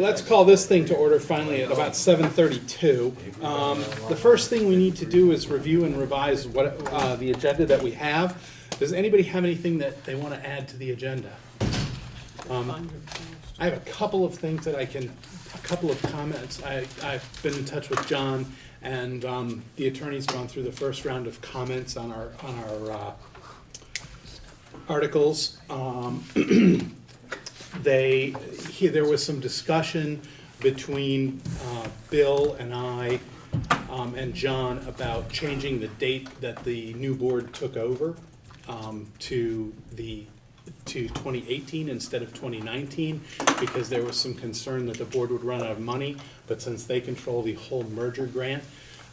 let's call this thing to order finally at about 7:32. The first thing we need to do is review and revise what the agenda that we have. Does anybody have anything that they want to add to the agenda? I have a couple of things that a couple of comments. I've been in touch with John, and the attorney's gone through the first round of comments on our articles. There was some discussion between Bill and I and John about changing the date that the new board took over to 2018 instead of 2019, because there was some concern that the board would run out of money. But since they control the whole merger grant,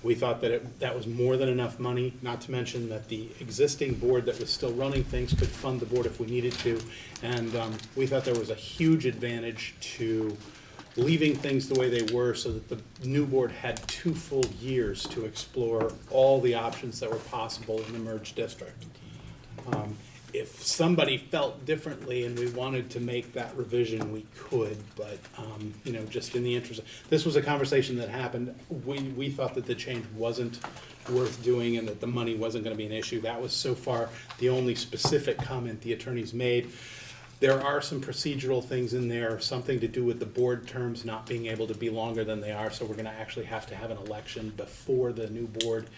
we thought that that was more than enough money, not to mention that the existing board that was still running things could fund the board if we needed to. And we thought there was a huge advantage to leaving things the way they were so that the new board had 2 full years to explore all the options that were possible in the merged district. If somebody felt differently and we wanted to make that revision, we could, but, just in the interest of, this was a conversation that happened. We thought that the change wasn't worth doing and that the money wasn't gonna be an issue. That was so far the only specific comment the attorneys made. There are some procedural things in there, something to do with the board terms not being able to be longer than they are, so we're gonna actually have to have an election before the new board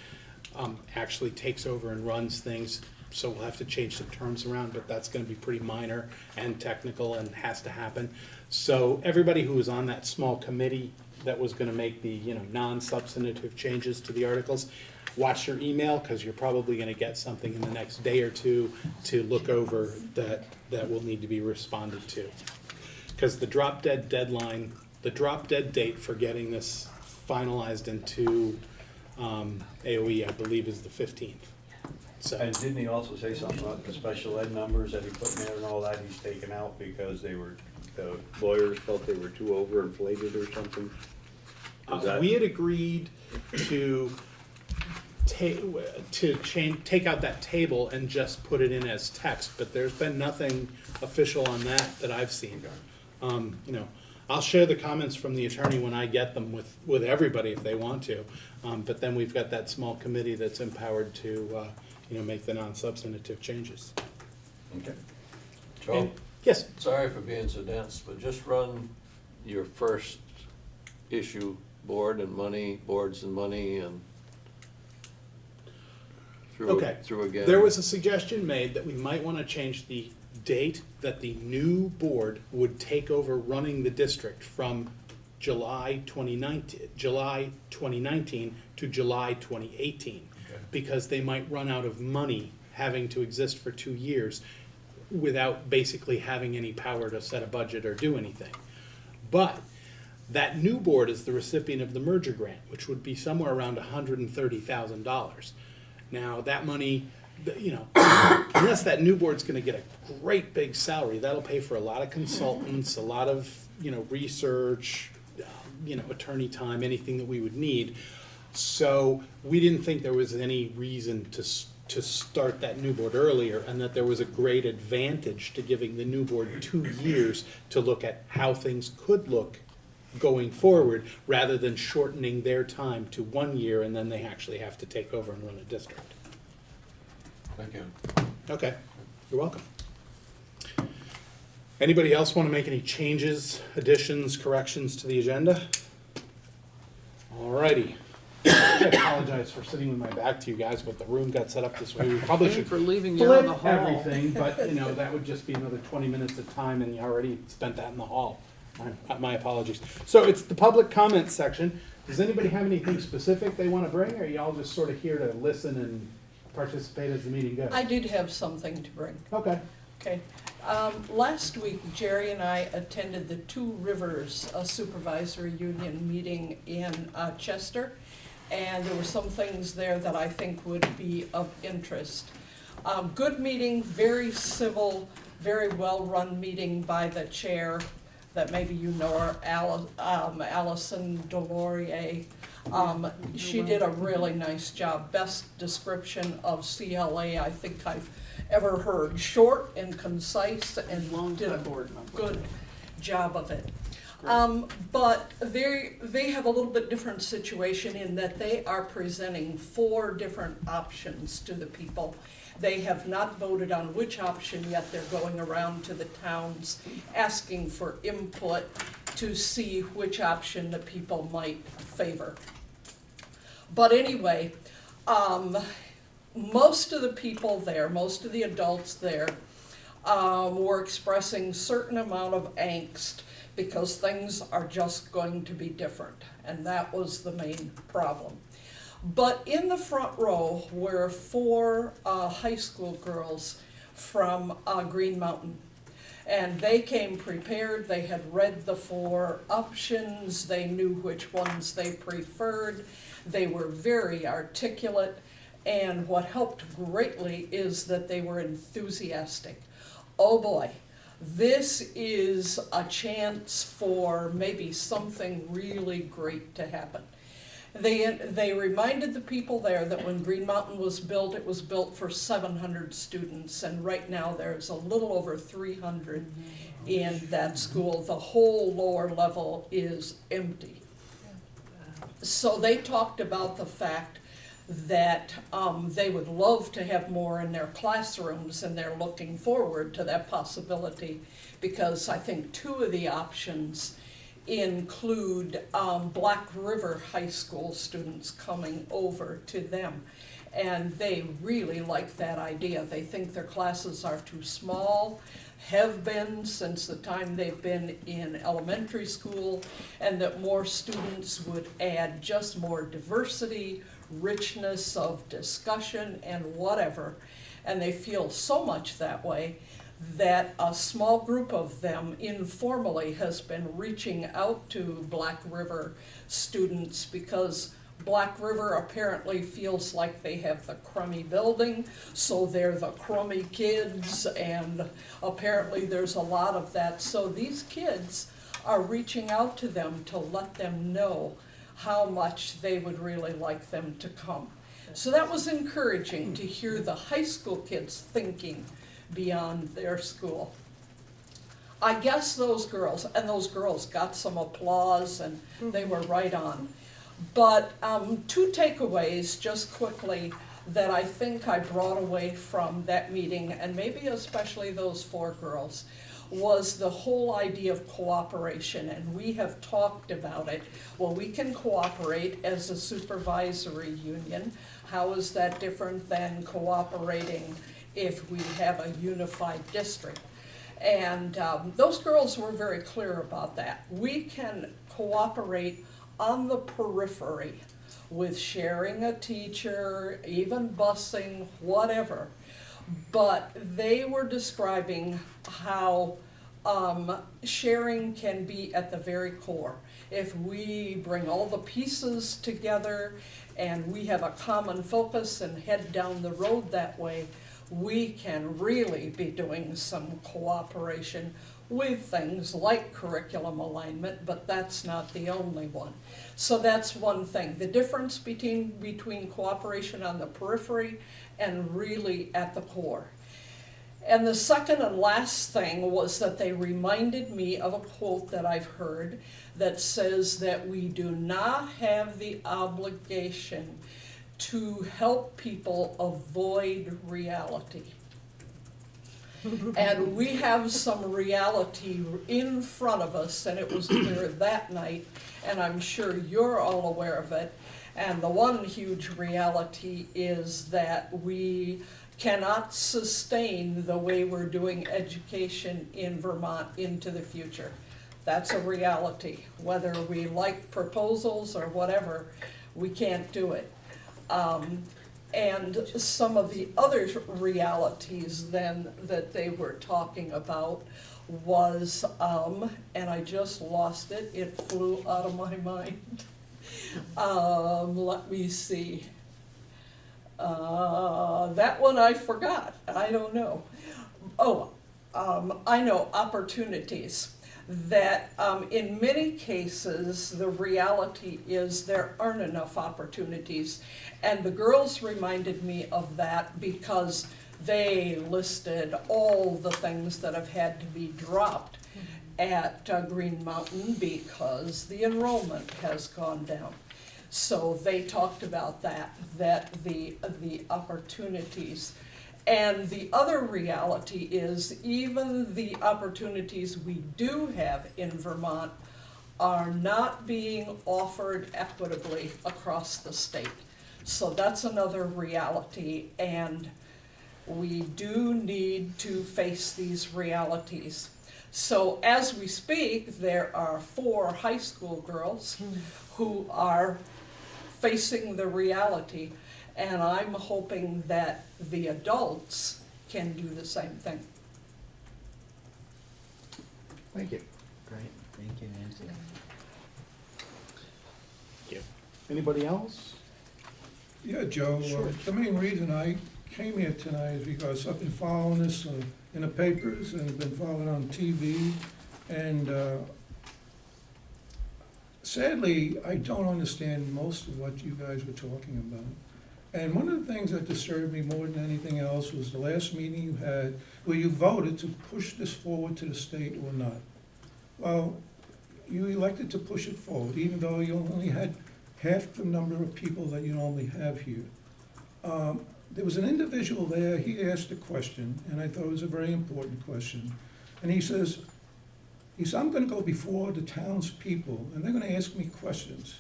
actually takes over and runs things. So we'll have to change some terms around, but that's gonna be pretty minor and technical and has to happen. So everybody who was on that small committee that was gonna make the, non-substantive changes to the articles, watch your email, because you're probably gonna get something in the next day or two to look over that will need to be responded to. Because the drop dead date for getting this finalized into AOE, I believe, is the 15th. So, And didn't he also say something about the special ed numbers that he put in there and all that he's taken out because the lawyers felt they were too overinflated or something? we had agreed to take out that table and just put it in as text, but there's been nothing official on that I've seen. I'll share the comments from the attorney when I get them with everybody if they want to, but then we've got that small committee that's empowered to make the non-substantive changes. Okay. Joe, Yes. sorry for being so dense, but just run your first issue, boards and money, and through again. There was a suggestion made that we might want to change the date that the new board would take over running the district from July 2019 to July 2018. Because they might run out of money having to exist for 2 years without basically having any power to set a budget or do anything. But that new board is the recipient of the merger grant, which would be somewhere around $130,000. Now, that money, unless that new board's gonna get a great big salary, that'll pay for a lot of consultants, a lot of, research, attorney time, anything that we would need. So we didn't think there was any reason to start that new board earlier, and that there was a great advantage to giving the new board 2 years to look at how things could look going forward, rather than shortening their time to 1 year and then they actually have to take over and run a district. Thank you. Okay, you're welcome. Anybody else want to make any changes, additions, corrections to the agenda? Alrighty. I apologize for sitting with my back to you guys, but the room got set up this way. We probably should for leaving you in the flip hall. everything, but that would just be another 20 minutes of time, and you already spent that in the hall. My apologies. So it's the public comment section. Does anybody have anything specific they want to bring, or are y'all just sort of here to listen and participate as the meeting goes? I did have something to bring. Okay. Okay. Last week, Jerry and I attended the Two Rivers Supervisory Union meeting in Chester, and there were some things there that I think would be of interest. Good meeting, very civil, very well-run meeting by the chair that maybe you know her, Allison Delorier. She did a really nice job. Best description of CLA I think I've ever heard. Short and concise, and did a good job of it. But they have a little bit different situation in that they are presenting 4 different options to the people. They have not voted on which option yet. They're going around to the towns asking for input to see which option the people might favor. But anyway, most of the people there, most of the adults there, were expressing certain amount of angst because things are just going to be different, and that was the main problem. But in the front row were 4 high school girls from Green Mountain, and they came prepared. They had read the 4 options. They knew which ones they preferred. They were very articulate, and what helped greatly is that they were enthusiastic. Oh boy, this is a chance for maybe something really great to happen. They reminded the people there that when Green Mountain was built, it was built for 700 students, and right now there's a little over 300 in that school. The whole lower level is empty. So they talked about the fact that they would love to have more in their classrooms, and they're looking forward to that possibility, because I think 2 of the options include Black River High School students coming over to them. And they really like that idea. They think their classes are too small, have been since the time they've been in elementary school, and that more students would add just more diversity, richness of discussion, and whatever. And they feel so much that way that a small group of them informally has been reaching out to Black River students, because Black River apparently feels like they have the crummy building, so they're the crummy kids, and apparently there's a lot of that. So these kids are reaching out to them to let them know how much they would really like them to come. So that was encouraging to hear the high school kids thinking beyond their school. I guess those girls got some applause, and they were right on. But 2 takeaways just quickly that I think I brought away from that meeting, and maybe especially those 4 girls, was the whole idea of cooperation, and we have talked about it. Well, we can cooperate as a supervisory union. How is that different than cooperating if we have a unified district? And those girls were very clear about that. We can cooperate on the periphery with sharing a teacher, even busing, whatever. But they were describing how sharing can be at the very core. If we bring all the pieces together and we have a common focus and head down the road that way, we can really be doing some cooperation with things like curriculum alignment, but that's not the only one. So that's one thing, the difference between cooperation on the periphery and really at the core. And the second and last thing was that they reminded me of a quote that I've heard that says that we do not have the obligation to help people avoid reality. And we have some reality in front of us, and it was clear that night, and I'm sure you're all aware of it. And the one huge reality is that we cannot sustain the way we're doing education in Vermont into the future. That's a reality. Whether we like proposals or whatever, we can't do it. And some of the other realities then that they were talking about was, and I just lost it, it flew out of my mind. Let me see. That one I forgot, I don't know. Oh, I know, opportunities. That in many cases, the reality is there aren't enough opportunities. And the girls reminded me of that because They listed all the things that have had to be dropped at Green Mountain because the enrollment has gone down. So they talked about that the opportunities. And the other reality is even the opportunities we do have in Vermont are not being offered equitably across the state. So that's another reality, and we do need to face these realities. So as we speak, there are 4 high school girls who are facing the reality, and I'm hoping that the adults can do the same thing. Thank you. Great, thank you, Nancy. Thank you. Anybody else? Yeah, Joe, Sure. the main reason I came here tonight is because I've been following this in the papers and been following on TV, and sadly, I don't understand most of what you guys were talking about. And one of the things that disturbed me more than anything else was the last meeting you had where you voted to push this forward to the state or not. Well, you elected to push it forward, even though you only had half the number of people that you normally have here. There was an individual there, he asked a question, and I thought it was a very important question. And he says, I'm gonna go before the townspeople, and they're gonna ask me questions.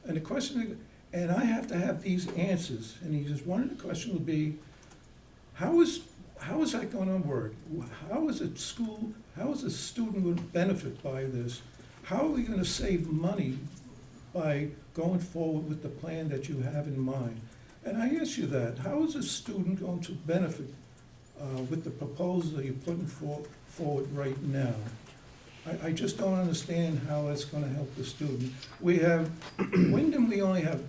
And the question, and I have to have these answers. And he says, one of the questions would be, how is that gonna work? How is a school, how is a student gonna benefit by this? How are we gonna save money by going forward with the plan that you have in mind? And I ask you that, how is a student going to benefit with the proposal that you're putting forward right now? I just don't understand how that's gonna help the student. We have, Wyndham, we only have,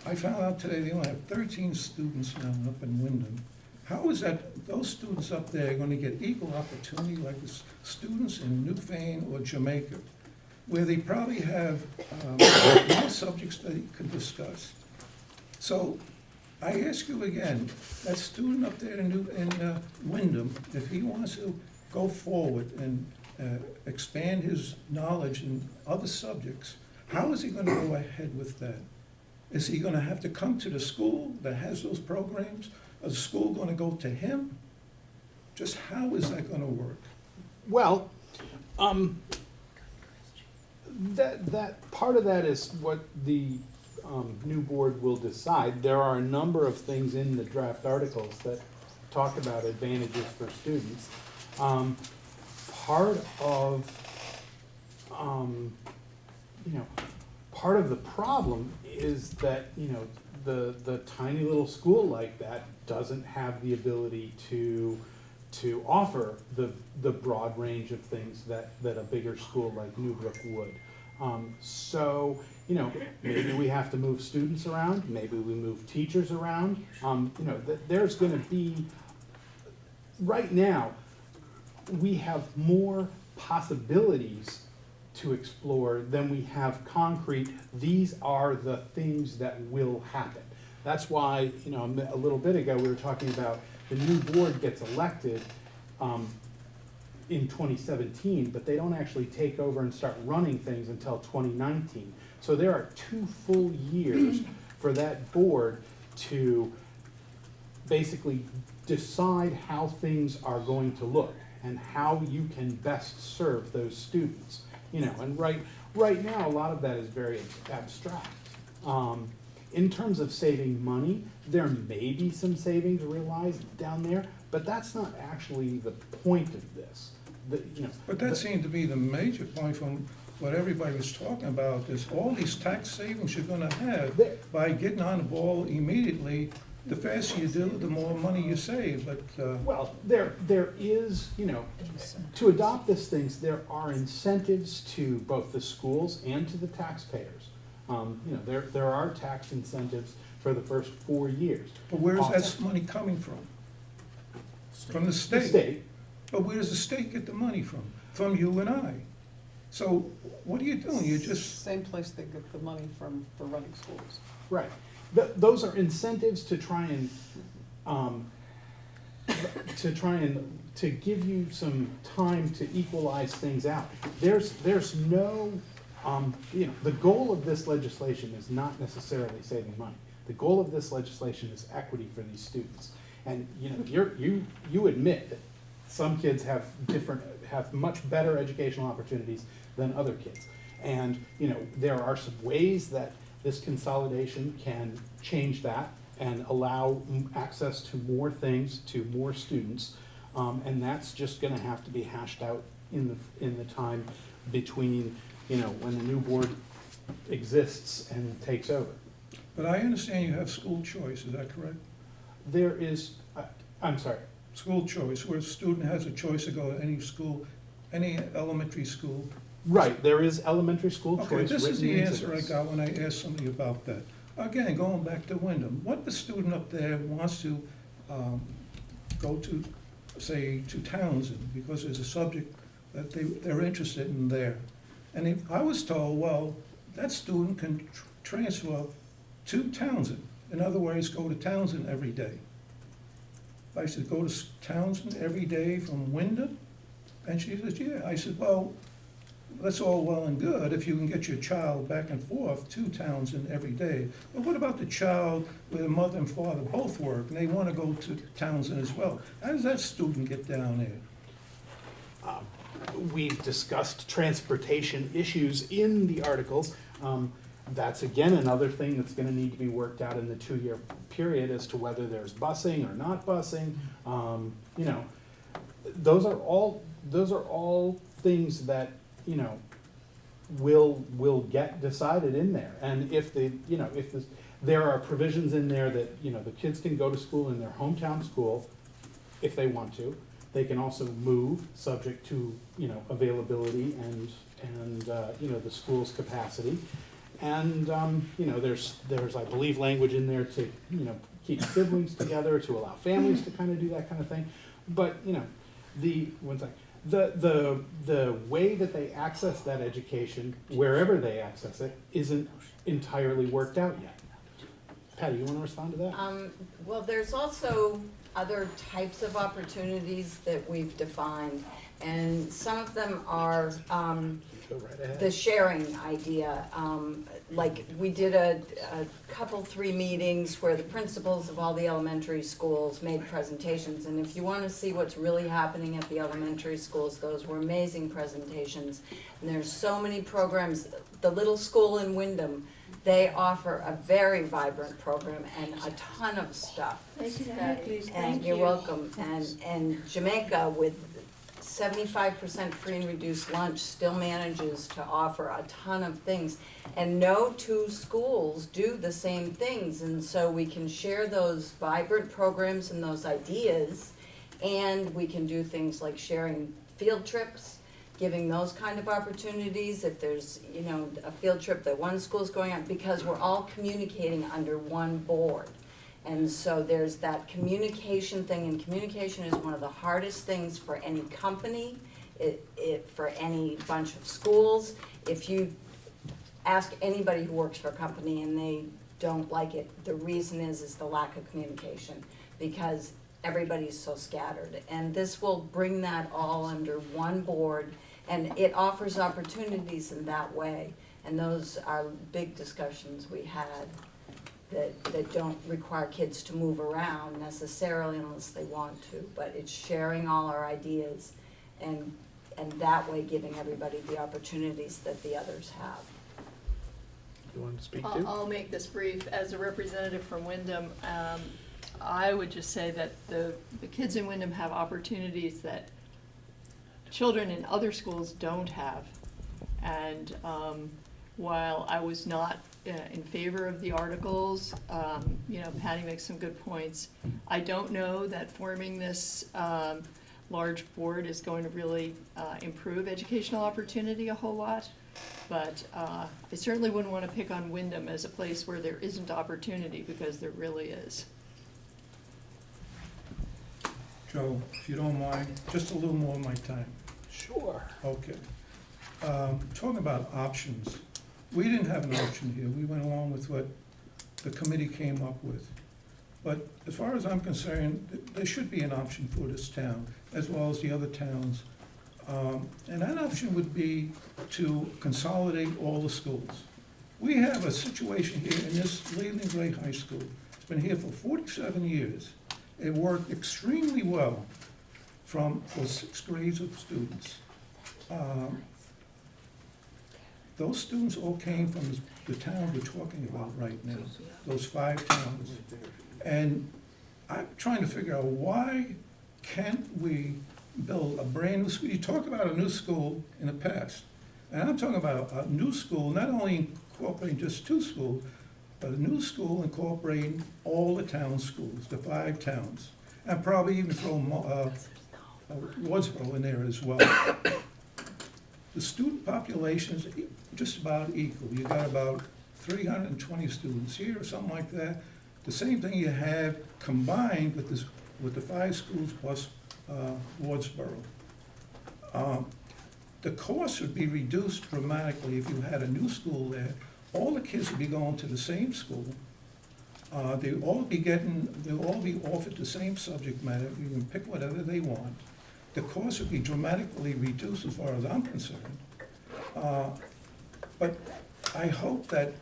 I found out today, they only have 13 students now up in Wyndham. How is that, those students up there are gonna get equal opportunity like the students in Newfane or Jamaica, where they probably have more subjects that you could discuss? So, I ask you again, that student up there in Wyndham, if he wants to go forward and expand his knowledge in other subjects, how is he gonna go ahead with that? Is he gonna have to come to the school that has those programs? Is the school gonna go to him? Just how is that gonna work? Well, that part of that is what the new board will decide. There are a number of things in the draft articles that talk about advantages for students. Part of the problem is that, the tiny little school like that doesn't have the ability to offer the broad range of things that a bigger school like Newbrook would. So, maybe we have to move students around, maybe we move teachers around. There's gonna be, right now, we have more possibilities to explore than we have concrete. These are the things that will happen. That's why, a little bit ago, we were talking about the new board gets elected in 2017, but they don't actually take over and start running things until 2019. So there are 2 full years for that board to basically decide how things are going to look and how you can best serve those students. And right now, a lot of that is very abstract. In terms of saving money, there may be some savings realized down there, but that's not actually the point of this. But that seemed to be the major point from what everybody was talking about, is all these tax savings you're gonna have by getting on the ball immediately. The faster you do it, the more money you save, but, Well, there is, to adopt these things, there are incentives to both the schools and to the taxpayers. There are tax incentives for the first 4 years. but where is that money coming from? From the The state. state, But where does the state get the money from? From you and I. So what are you doing? You're just, Same place they get the money from for running schools. right. Those are incentives to try and to try and, to give you some time to equalize things out. There's no, the goal of this legislation is not necessarily saving money. The goal of this legislation is equity for these students. And, you admit that some kids have much better educational opportunities than other kids. And, there are some ways that this consolidation can change that and allow access to more things, to more students. And that's just gonna have to be hashed out in the time between, when the new board exists and takes over. But I understand you have school choice, is that correct? There is, I'm sorry, School choice, where a student has a choice to go to any school, any elementary school. right, there is elementary school choice Okay, written this is into the answer I this. got when I asked somebody about that. Again, going back to Wyndham, what the student up there wants to go to, say, to Townsend, because there's a subject that they're interested in there. And if I was told, well, that student can transfer to Townsend. In other words, go to Townsend every day. I said, go to Townsend every day from Wyndham? And she says, yeah. I said, well, that's all well and good if you can get your child back and forth to Townsend every day. But what about the child where the mother and father both work and they want to go to Townsend as well? How does that student get down there? We've discussed transportation issues in the articles. That's again another thing that's gonna need to be worked out in the 2-year period as to whether there's busing or not busing. Those are all things that, will get decided in there. And if there are provisions in there that, the kids can go to school in their hometown school if they want to. They can also move, subject to, availability and the school's capacity. And, there's, I believe, language in there to, keep siblings together, to allow families to kind of do that kind of thing. But, the way that they access that education, wherever they access it, isn't entirely worked out yet. Patty, you want to respond to that? Well, there's also other types of opportunities that we've defined, and some of them are Go right ahead. the sharing idea. Like, we did a couple, 3 meetings where the principals of all the elementary schools made presentations, and if you want to see what's really happening at the elementary schools, those were amazing presentations. And there's so many programs. The little school in Wyndham, they offer a very vibrant program and a ton of stuff. Exactly, thank And you. you're welcome. And Jamaica, with 75% free and reduced lunch, still manages to offer a ton of things. And no 2 schools do the same things, and so we can share those vibrant programs and those ideas, and we can do things like sharing field trips, giving those kind of opportunities if there's, a field trip that one school's going on, because we're all communicating under one board. And so there's that communication thing, and communication is one of the hardest things for any company, for any bunch of schools. If you ask anybody who works for a company and they don't like it, the reason is the lack of communication, because everybody's so scattered. And this will bring that all under one board, and it offers opportunities in that way. And those are big discussions we had that don't require kids to move around necessarily unless they want to, but it's sharing all our ideas and that way giving everybody the opportunities that the others have. You want to speak I'll to? I'll make this brief. As a representative from Wyndham, I would just say that the kids in Wyndham have opportunities that children in other schools don't have. And while I was not in favor of the articles, Patty makes some good points. I don't know that forming this large board is going to really improve educational opportunity a whole lot. But I certainly wouldn't want to pick on Wyndham as a place where there isn't opportunity, because there really is. Joe, if you don't mind, just a little more of my time. Sure. Okay. Talking about options, we didn't have an option here. We went along with what the committee came up with. But as far as I'm concerned, there should be an option for this town, as well as the other towns. And that option would be to consolidate all the schools. We have a situation here in this Leland Gray High School. It's been here for 47 years. It worked extremely well for 6 grades of students. Those students all came from the town we're talking about right now, those 5 towns. And I'm trying to figure out, why can't we build a brand new school? You talk about a new school in the past, and I'm talking about a new school, not only incorporating just 2 schools, but a new school incorporating all the town schools, the 5 towns, and probably even throw Wardsboro in there as well. The student population is just about equal. You got about 320 students here, or something like that. The same thing you have combined with this, with the 5 schools plus Wardsboro. The cost would be reduced dramatically if you had a new school there. All the kids would be going to the same school. They'll all be offered the same subject matter. You can pick whatever they want. The cost would be dramatically reduced as far as I'm concerned. But I hope that,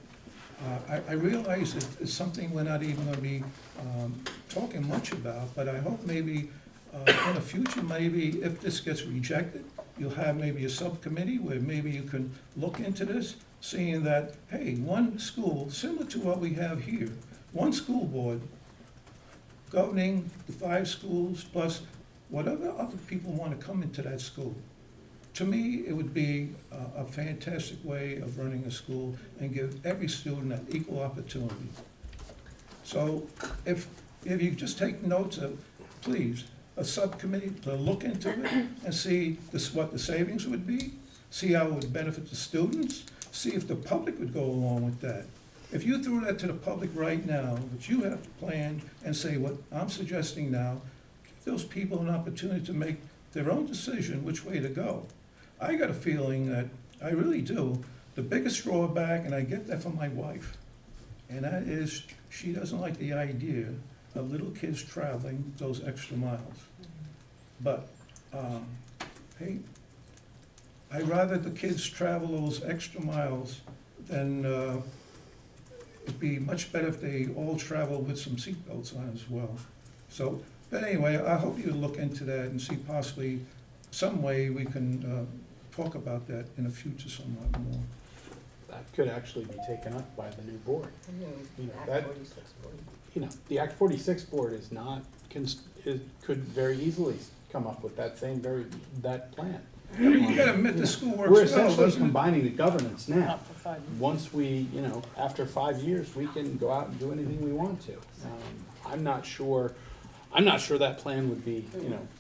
I realize that it's something we're not even gonna be talking much about, but I hope maybe in the future, maybe if this gets rejected, you'll have maybe a subcommittee where maybe you can look into this, seeing that, hey, one school, similar to what we have here, one school board governing the 5 schools plus whatever other people want to come into that school. To me, it would be a fantastic way of running a school and give every student an equal opportunity. So if you just take notes of, please, a subcommittee to look into it and see what the savings would be, see how it would benefit the students, see if the public would go along with that. If you threw that to the public right now, which you have to plan and say what I'm suggesting now, give those people an opportunity to make their own decision which way to go. I got a feeling that, I really do, the biggest drawback, and I get that from my wife, and that is she doesn't like the idea of little kids traveling those extra miles. But, hey, I'd rather the kids travel those extra miles than, it'd be much better if they all travel with some seatbelts on as well. So, but anyway, I hope you look into that and see possibly some way we can talk about that in the future somewhat more. That could actually be taken up by the new board. The Act 46 board is not, could very easily come up with that that plan. You gotta admit the school works We're well, essentially doesn't it? combining the governance now. Not for 5 years. Once we, after 5 years, we can go out and do anything we want to. I'm not sure that plan would be,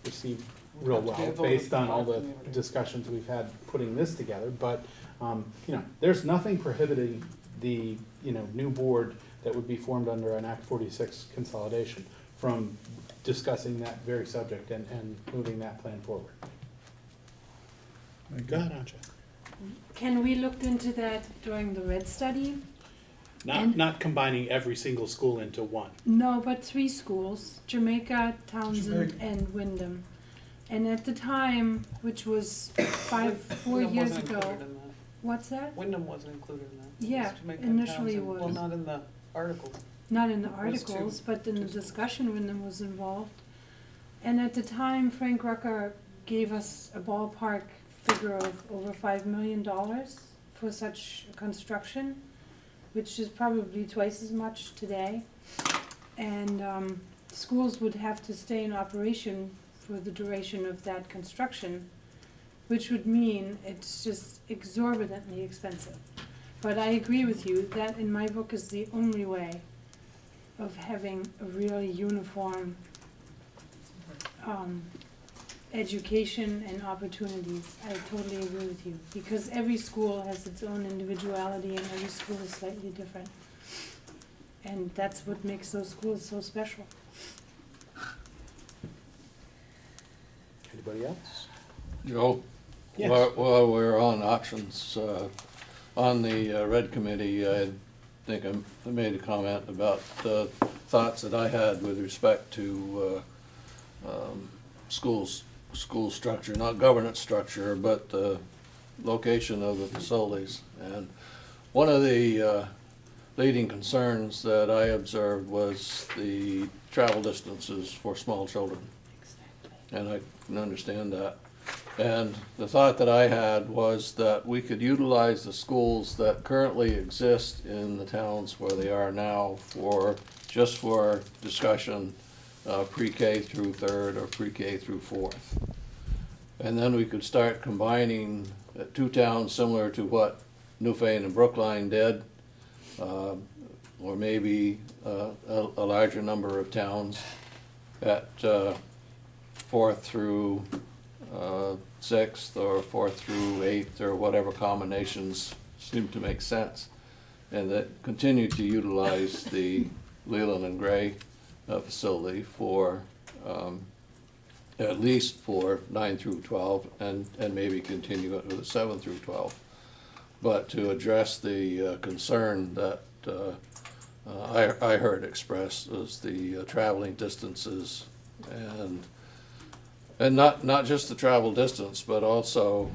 received real well, based on all the discussions we've had putting this together, but, there's nothing prohibiting the, new board that would be formed under an Act 46 consolidation from discussing that very subject and moving that plan forward. Thank Go you. ahead, Anja. Can we look into that during the red study? Not combining every single school into one. No, but 3 schools, Jamaica, Townsend, Jamaica. and Wyndham. And at the time, which was 4 years ago, what's that? Wyndham wasn't included in that. Yeah, It was Jamaica, initially it Townsend. Well, was. not in the articles. Not in the was two. articles, but in the discussion, Wyndham was involved. And at the time, Frank Rucker gave us a ballpark figure of over $5 million for such construction, which is probably twice as much today. And schools would have to stay in operation for the duration of that construction, which would mean it's just exorbitantly expensive. But I agree with you, that in my book is the only way of having a really uniform education and opportunities. I totally agree with you, because every school has its own individuality and every school is slightly different. And that's what makes those schools so special. Anybody else? Joe, Yes. while we're on options, on the Red Committee, I think I made a comment about thoughts that I had with respect to school structure, not governance structure, but location of the facilities. And one of the leading concerns that I observed was the travel distances for small children. And I can understand that. And the thought that I had was that we could utilize the schools that currently exist in the towns where they are now just for discussion, pre-K through third or pre-K through fourth. And then we could start combining two towns similar to what Newfane and Brookline did, or maybe a larger number of towns at fourth through sixth or fourth through eighth or whatever combinations seem to make sense, and that continue to utilize the Leland and Gray facility for at least for 9 through 12 and maybe continue it with 7 through 12. But to address the concern that I heard expressed is the traveling distances and not just the travel distance, but also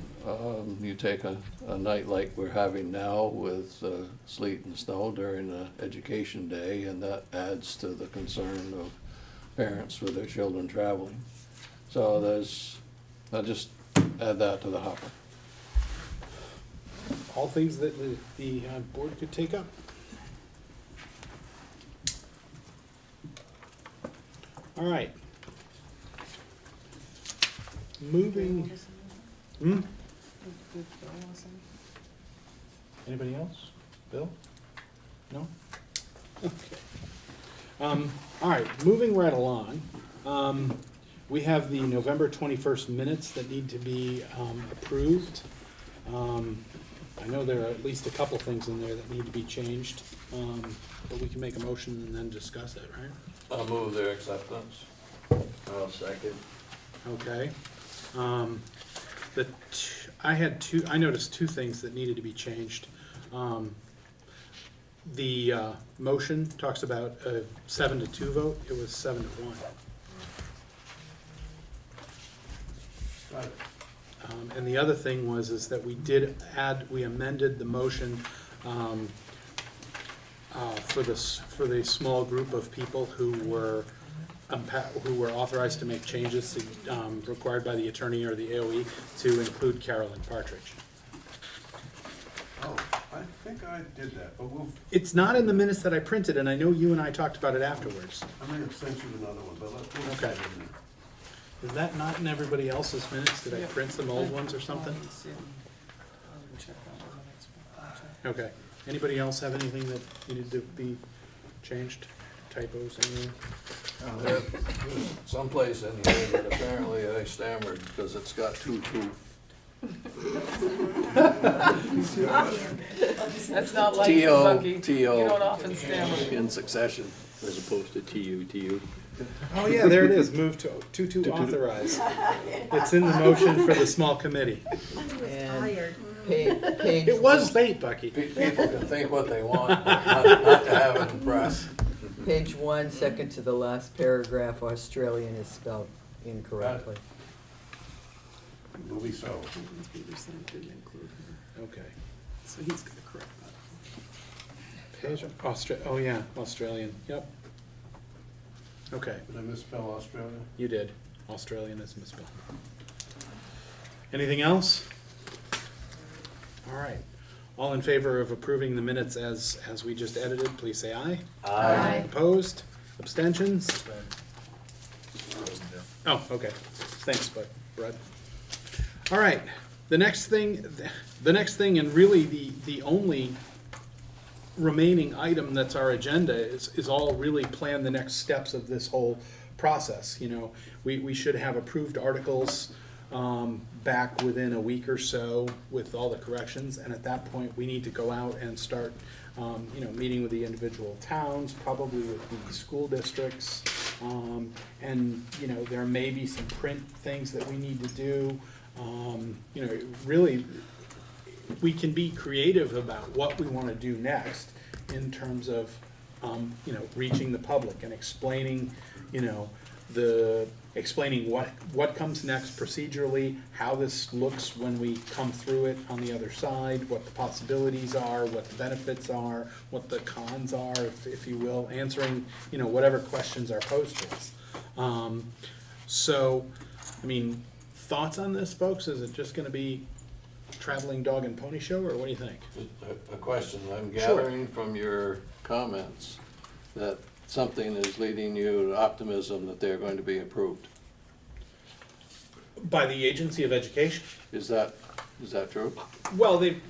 you take a night like we're having now with sleet and snow during the education day, and that adds to the concern of parents with their children traveling. So I'll just add that to the hopper. All things that the board could take up. All right. Moving. Anybody else? Bill? No? Okay. All right, moving right along. We have the November 21st minutes that need to be approved. I know there are at least a couple things in there that need to be changed, but we can make a motion and then discuss it, right? I'll move their acceptance. I'll second. Okay. I noticed two things that needed to be changed. The motion talks about a 7-2 vote. It was 7-1. Got it. And the other thing is that we amended the motion for the small group of people who were authorized to make changes required by the attorney or the AOE to include Carolyn Partridge. Oh, I think I did that, but It's not in the minutes that I printed, and I know you and I talked about it afterwards. I may have sent you another one, but let's Okay. Is that not in everybody else's minutes? Did I print some old ones or something? Okay. Anybody else have anything that needed to be changed? Typos, anything? There's someplace in here that apparently I stammered because it's got 2-2. That's not like you, Bucky. T-O. You don't often stammer. In succession. As opposed to TU. Oh, yeah, there it is. Move to authorize. It's in the motion for the small committee. And page. It was late, Bucky. People can think what they want, but not to have it in press. Page 1, second to the last paragraph, Australian is spelled incorrectly. Will be so. Okay. So he's gonna correct that. Oh, yeah, Australian. Yep. Okay, Did I misspell Australia? you did. Australian is misspelled. Anything else? All right. All in favor of approving the minutes as we just edited, please say aye. Aye. Opposed? Abstentions? Oh, okay. Thanks, Brad. All right. The next thing, and really the only remaining item that's our agenda is all really plan the next steps of this whole process. You know, we should have approved articles back within a week or so with all the corrections, and at that point, we need to go out and start, meeting with the individual towns, probably with the school districts, and, there may be some print things that we need to do. Really, we can be creative about what we want to do next in terms of reaching the public and explaining, explaining what comes next procedurally, how this looks when we come through it on the other side, what the possibilities are, what the benefits are, what the cons are, if you will, answering, whatever questions are posed to us. So, thoughts on this, folks? Is it just gonna be traveling dog and pony show, or what do you think? A question, I'm Sure. gathering from your comments that something is leading you to optimism that they're going to be approved. By the Agency of Education. Is that true? Well, they've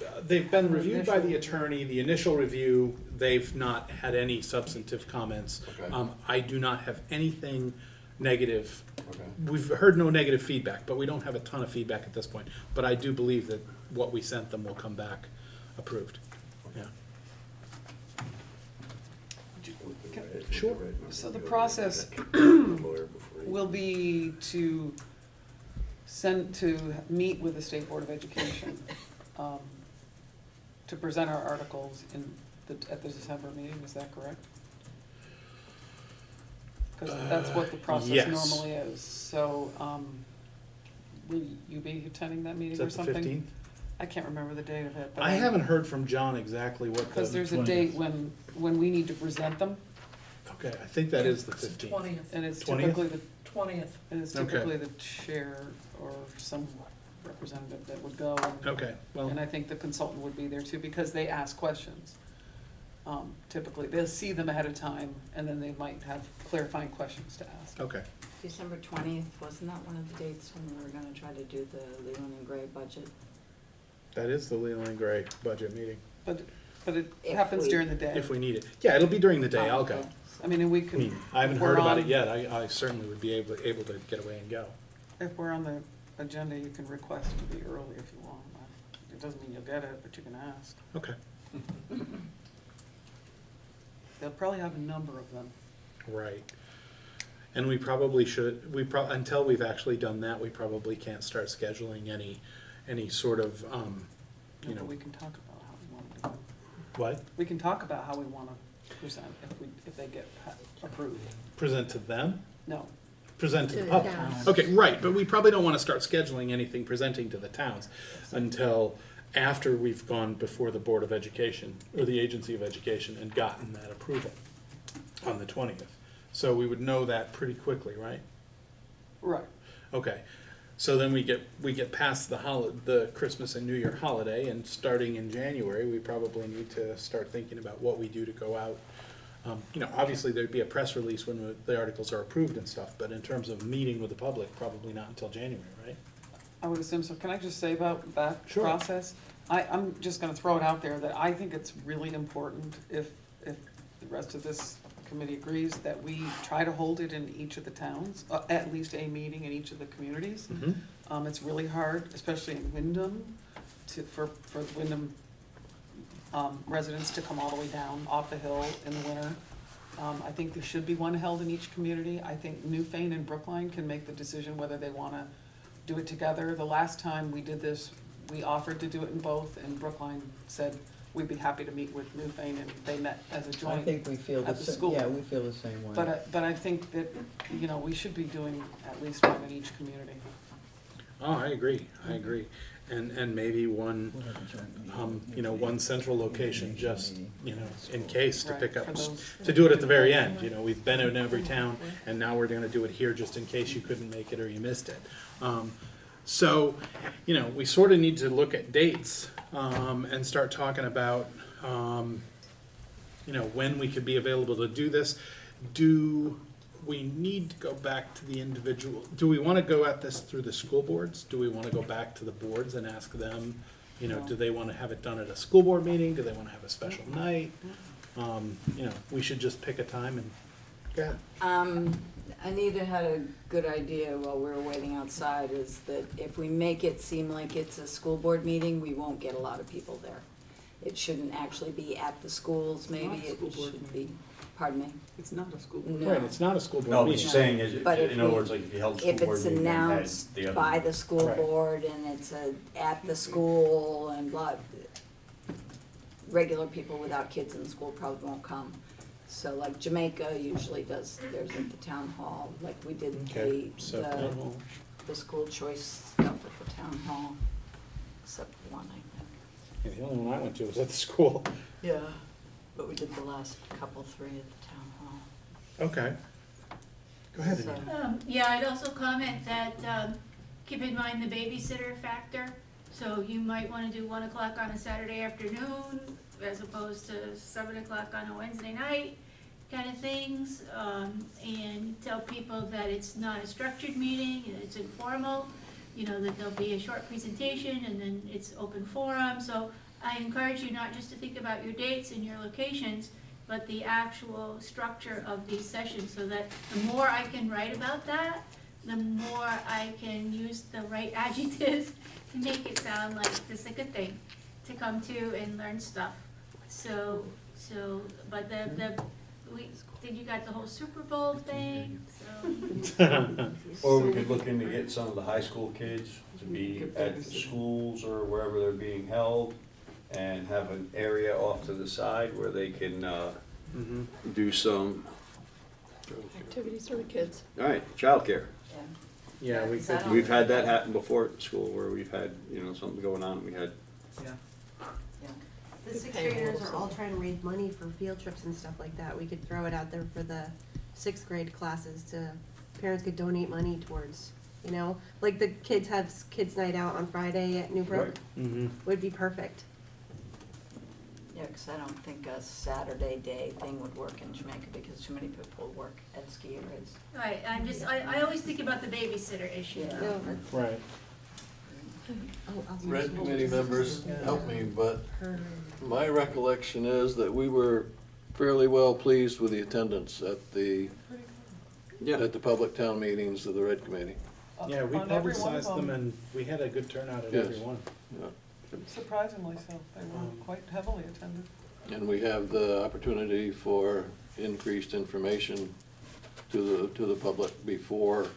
been reviewed by the attorney, the initial review, they've not had any substantive comments. Okay. I do not have anything negative. Okay. We've heard no negative feedback, but we don't have a ton of feedback at this point. But I do believe that what we sent them will come back approved. Yeah. Sure. So the process will be to meet with the State Board of Education, to present our articles at the December meeting, is that correct? Because that's what the process Yes. normally is, so, will you be attending that meeting Is or that the something? 15th? I can't remember the date of it, but. I haven't heard from John exactly what the. Because there's a date when we need to present them, Okay, I think that is the It's the 15th. 20th. and it's 20th? typically the 20th. And it's Okay. typically the chair or some representative that would go. Okay, well, And I think the consultant would be there too, because they ask questions. Typically, they'll see them ahead of time, and then they might have clarifying questions to ask. okay. December 20th, wasn't that one of the dates when we were gonna try to do the Leland and Gray budget? That is the Leland and Gray budget meeting, But it If happens we- during the day. if we need it. Yeah, it'll be during the day, I'll go. Okay. I mean, and we I could. mean, I haven't if we're heard about on- it yet, I certainly would be able to get away and go. If we're on the agenda, you can request to be early if you want. It doesn't mean you'll get it, but you can ask. Okay. They'll probably have a number of them. Right. And we probably should, until we've actually done that, we probably can't start scheduling any sort of, you know. But we can talk about how we want to do it. What? We can talk about how we want to present if they get approved. Present to them? No, Present to To the the public? towns. Okay, right, but we probably don't wanna start scheduling anything presenting to the towns until after we've gone before the Board of Education, or the Agency of Education, and gotten that approval on the 20th. So we would know that pretty quickly, right? right. Okay, so then we get past the Christmas and New Year holiday, and starting in January, we probably need to start thinking about what we do to go out. Obviously, there'd be a press release when the articles are approved and stuff, but in terms of meeting with the public, probably not until January, right? I would assume so. Can I just say about that Sure. process? I'm just gonna throw it out there that I think it's really important if the rest of this committee agrees that we try to hold it in each of the towns, at least a meeting in each of the communities. Mm-hmm. It's really hard, especially in Wyndham, for Wyndham residents to come all the way down off the hill in the winter. I think there should be one held in each community. I think Newfane and Brookline can make the decision whether they wanna do it together. The last time we did this, we offered to do it in both, and Brookline said we'd be happy to meet with Newfane, and they met as a I joint. think we feel the at the same, school. yeah, we feel the same way. But I think that, we should be doing at least one in each community. Oh, I agree. And maybe one, one central location, just, in case to Right, pick up, for those- to do it at the very end. We've been in every town, and now we're gonna do it here just in case you couldn't make it or you missed it. So, we sort of need to look at dates, and start talking about, when we could be available to do this. Do we need to go back to the individual, do we wanna go at this through the school boards? Do we wanna go back to the boards and ask them, do they wanna have it done at a school board meeting? Do they wanna have a special night? We should just pick a time and, go. Anita had a good idea while we were waiting outside, is that if we make it seem like it's a school board meeting, we won't get a lot of people there. It shouldn't actually be at the schools, maybe Not a school it board should be, pardon me? It's not a school board. No. Right, it's not a school No, board what meeting. she's saying is, But if in other we- words, like if you held a school If board it's meeting and had announced the other. by the school Right. board and it's at the school and blah, regular people without kids in school probably won't come. So like Jamaica usually does theirs at the town hall, like we did Okay, so town hall. the school choice stuff at the town hall, except one, I think. Yeah, the only one I went to was at the school. Yeah. But we did the last couple, 3 at the town hall. Okay. Go ahead, So- Anita. Yeah, I'd also comment that, keep in mind the babysitter factor. So you might wanna do 1 o'clock on a Saturday afternoon as opposed to 7 o'clock on a Wednesday night, kind of things. And tell people that it's not a structured meeting, and it's informal, you know, that there'll be a short presentation and then it's open forum. So I encourage you not just to think about your dates and your locations, but the actual structure of these sessions, so that the more I can write about that, the more I can use the right adjectives to make it sound like this is a good thing to come to and learn stuff. So, but then you got the whole Super Bowl thing, so. Or we could look into get some of the high school kids to be at the schools or wherever they're being held, and have an area off to the side where they can do some, Activities for the kids. all right, childcare. Yeah, we Is that could. on- We've had that happen before at school, where we've had, something going on, we had, The Good sixth payroll graders or are all something. trying to raise money for field trips and stuff like that. We could throw it out there for the 6th grade classes to, parents could donate money towards, like the kids have kids' night out on Friday at Newbrook, Right. Mm-hmm. would be perfect. Yeah, because I don't think a Saturday day thing would work in Jamaica because too many people work at ski areas. Right, I always think about the babysitter issue. Yeah. Right. Red committee members, help me, but my recollection is that we were fairly well pleased with the attendance at the public town meetings of the Red Committee. Yeah, we On every one of publicized them and we had a good turnout at Yes. every one. Surprisingly so, they were quite heavily attended. And we have the opportunity for increased information to the public before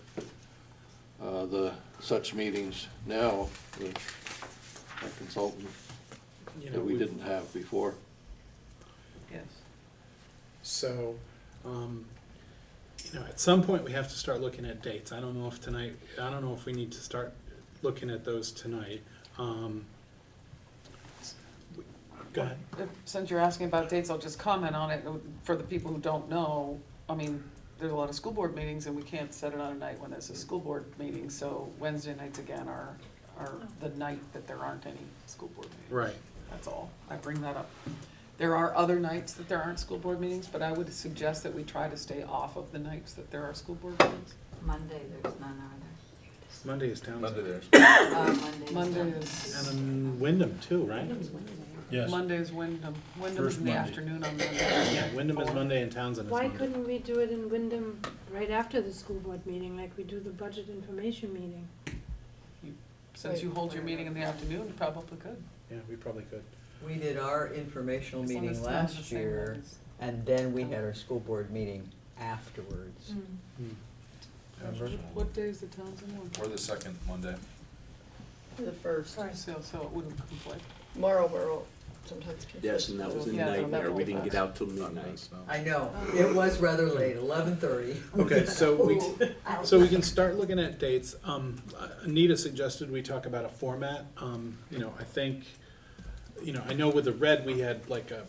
such meetings now with a consultant You know, that we didn't have before. Yes. So, at some point we have to start looking at dates. I don't know if we need to start looking at those tonight. Go ahead. Since you're asking about dates, I'll just comment on it. For the people who don't know, I mean, there's a lot of school board meetings and we can't set it on a night when there's a school board meeting. So Wednesday nights again are the night that there aren't any school board meetings. Right. That's all. I bring that up. There are other nights that there aren't school board meetings, but I would suggest that we try to stay off of the nights that there are school board meetings. Monday, there's none, are Monday is town. there's. there? Monday And is, then Wyndham too, right? Yes. Monday is Wyndham. Wyndham is First in the Monday. afternoon on Monday. Yeah, Wyndham is Monday and Townsend is Why Monday. couldn't we do it in Wyndham right after the school board meeting, like we do the budget information meeting? Since you hold your meeting in the afternoon, you probably could. Yeah, we probably could. We did our informational As long as meeting it's not the last same year, ones. and then we had our school board meeting afterwards. What day is the Townsend one? Or the second Monday. The first. So it wouldn't conflict. Marlboro sometimes. yes, and that was a Yeah, that nightmare, we would didn't be get out till midnight. I know, it was rather late, 11:30. Okay, so we can start looking at dates. Anita suggested we talk about a format. I think, I know with the red, we had like a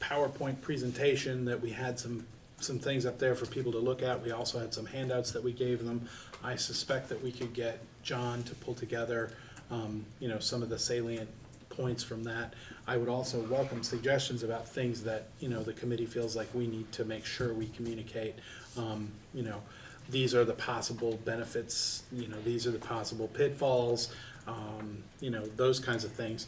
PowerPoint presentation that we had some things up there for people to look at. We also had some handouts that we gave them. I suspect that we could get John to pull together, some of the salient points from that. I would also welcome suggestions about things that, the committee feels like we need to make sure we communicate. These are the possible benefits, these are the possible pitfalls, those kinds of things.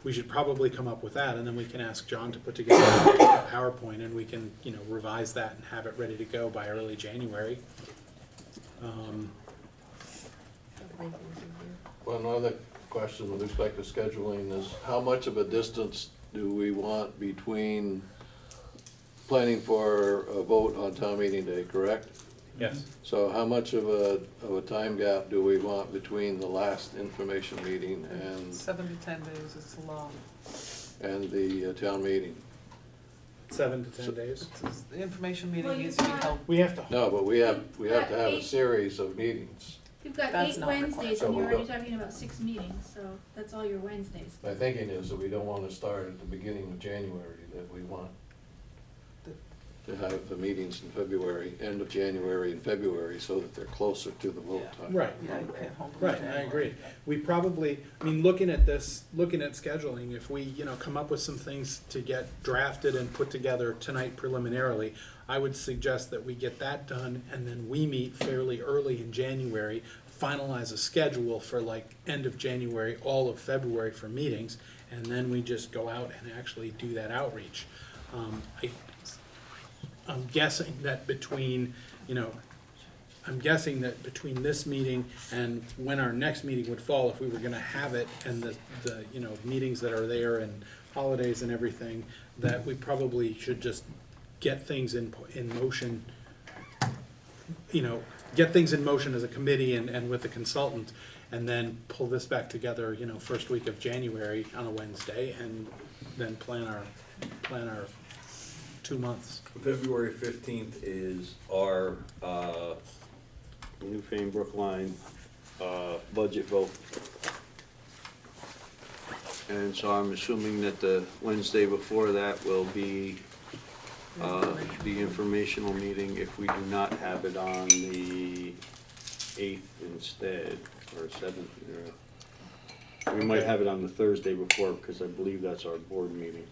We should probably come up with that, and then we can ask John to put together a PowerPoint, and we can, revise that and have it ready to go by early January. Well, another question with respect to scheduling is how much of a distance do we want between planning for a vote on town meeting day, correct? Yes. So how much of a time gap do we want between the last information meeting and 7 to 10 days is long. the town meeting? 7 to 10 days. The information Well, meeting you needs to be got- held. We have to. No, but we have to have a series of meetings. You've got That's 8 not required. Wednesdays, So and we you're already don't- talking about 6 meetings, so that's all your Wednesdays. My thinking is that we don't want to start at the beginning of January, that we want to have the meetings in February, end of January and February, so that they're closer to the vote time. Right. Yeah, you can't hold them in Right, I January. agree. We probably, I mean, looking at this, looking at scheduling, if we, come up with some things to get drafted and put together tonight preliminarily, I would suggest that we get that done, and then we meet fairly early in January, finalize a schedule for like end of January, all of February for meetings, and then we just go out and actually do that outreach. I'm guessing that between this meeting and when our next meeting would fall, if we were gonna have it, and the meetings that are there and holidays and everything, that we probably should just get things in motion, get things in motion as a committee and with the consultant, and then pull this back together, first week of January on a Wednesday, and then plan our 2 months. February 15th is our Newfane Brookline budget vote. And so I'm assuming that the Wednesday before that will be the informational meeting if we do not have it on the 8th instead, or 7th. We might have it on the Thursday before, because I believe that's our board meeting.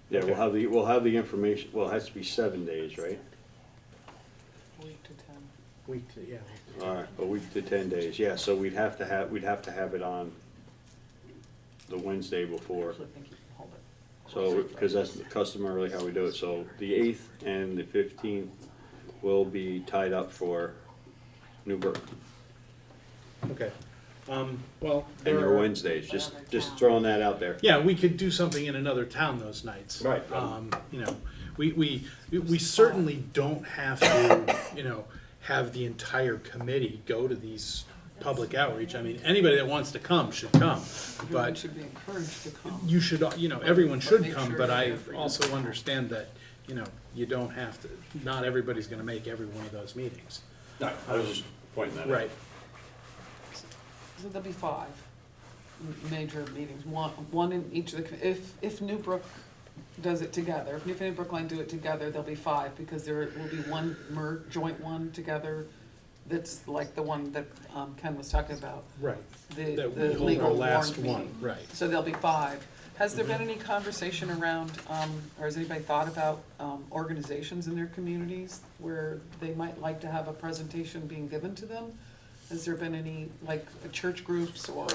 Yeah, we'll have the information, well, it has to be 7 days, right? Week to 10. Week, yeah. All right, a week to 10 days, yeah, so we'd have to have it on the Wednesday before. Actually, I think you can hold it. So, because that's customarily how we do it, so the 8th and the 15th will be tied up for Newburgh. Okay. Well, And there they're are, Wednesdays, just throwing that out there. yeah, we could do something in another town those nights. Right. We certainly don't have to, have the entire committee go to these public outreach. I mean, anybody that wants to come should come, Everyone but should be encouraged to come. you should, everyone should Make come, sure but you're I there for your also people. understand that, you don't have to, not everybody's gonna make every one of those meetings. No, I was just pointing that out. Right. So there'll be 5 major meetings, one in each of the, if Newbrook does it together, if Newfane and Brookline do it together, there'll be 5, because there will be one joint one together, that's like the one that Ken was talking about, Right. the That we hold our legal last warrant one, meeting. right. So there'll be 5. Has there been any conversation around, or has anybody thought about organizations in their communities where they might like to have a presentation being given to them? Has there been any, like, church groups or,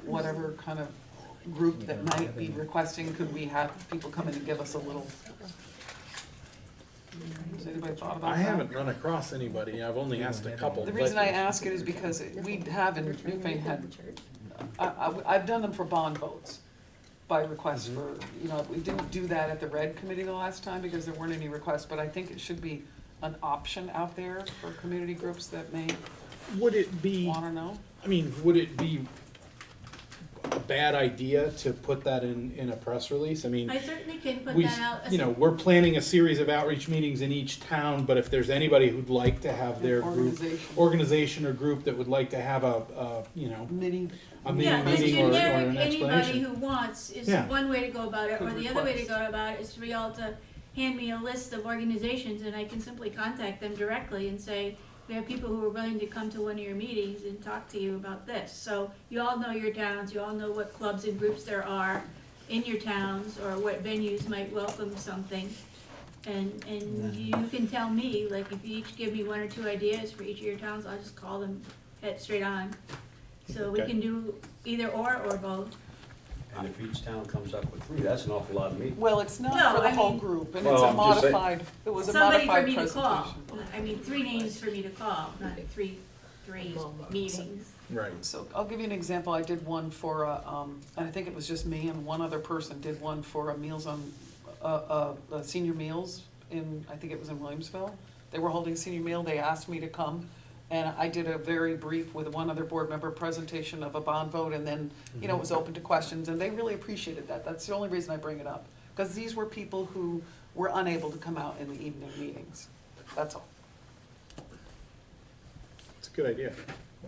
whatever kind of group that might be requesting, could we have people come in and give us a little? Has anybody thought about that? I haven't run across anybody, I've only asked a couple. The but- reason I ask it is because we have in Newfane had, I've done them for bond votes by request for, we didn't do that at the Red Committee the last time because there weren't any requests, but I think it should be an option out there for community groups that may Would it be, wanna know. would it be a bad idea to put that in a press release? I certainly can put we, that out. as a- we're planning a series of outreach meetings in each town, but if there's anybody who'd like to have their group, organization or group that would like to have a Mini, mini Yeah, just meeting or an generic, anybody explanation. who wants is Yeah. one way to go about it, or Could the other way to request. go about it is for y'all to hand me a list of organizations, and I can simply contact them directly and say, we have people who are willing to come to one of your meetings and talk to you about this. So you all know your towns, you all know what clubs and groups there are in your towns, or what venues might welcome something. And you can tell me, like, if you each give me 1 or 2 ideas for each of your towns, I'll just call them, head straight on. So we Okay. can do either or both. And if each town comes up with 3, that's an awful lot of meetings. well, it's not No, for the I whole mean- group, and Well, it's a I'm just saying- modified, it was a Somebody modified for me to call. presentation. 3 names for me to call, not three meetings. Right. So I'll give you an example. I did one for, and I think it was just me and one other person did one for a meals on, senior meals in, I think it was in Williamsville. They were holding a senior meal. They asked me to come. And I did a very brief with one other board member presentation of a bond vote, and then, it was open to questions, and they really appreciated that. That's the only reason I bring it up. Because these were people who were unable to come out in the evening meetings, that's all. It's a good idea.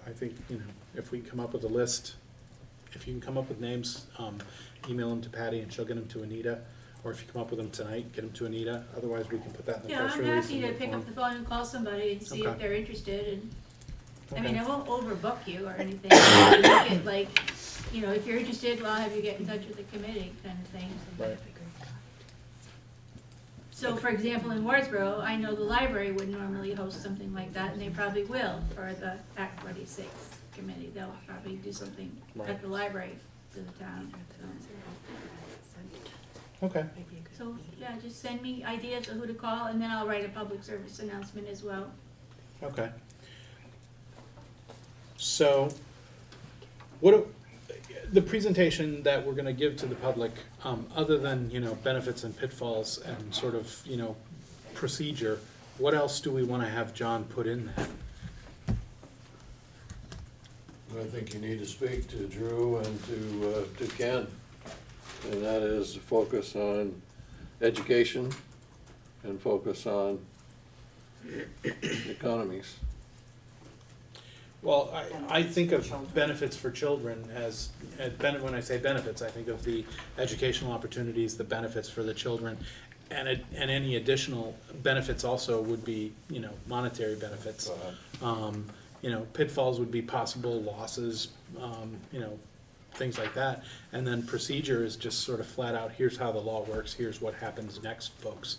I think, if we come up with a list, if you can come up with names, email them to Patty and she'll get them to Anita. Or if you come up with them tonight, get them to Anita. Otherwise, we can put that in the Yeah, press I'm release. happy and to look pick for up the 'em. phone and call somebody and see if Okay. they're interested, and, I mean, Okay. I won't overbook you or anything. I'll make it like, if you're interested, well, I'll have you get in touch with the committee kind of thing. Right. So, for example, in Wardsboro, I know the library would normally host something like that, and they probably will for the Act 46 committee. They'll probably do something Right. at the library to the town, Okay. so, yeah, just send me ideas of who to call, and then I'll write a public service announcement as well. Okay. So, the presentation that we're gonna give to the public, other than, benefits and pitfalls and sort of, procedure, what else do we wanna have John put in that? I think you need to speak to Drew and to Ken, and that is focus on education and focus on economies. Well, I think of benefits for children as, when I say benefits, I think of the educational opportunities, the benefits for the children, and any additional benefits also would be, monetary benefits. Pitfalls would be possible losses, things like that. And then procedure is just sort of flat out, here's how the law works, here's what happens next, folks,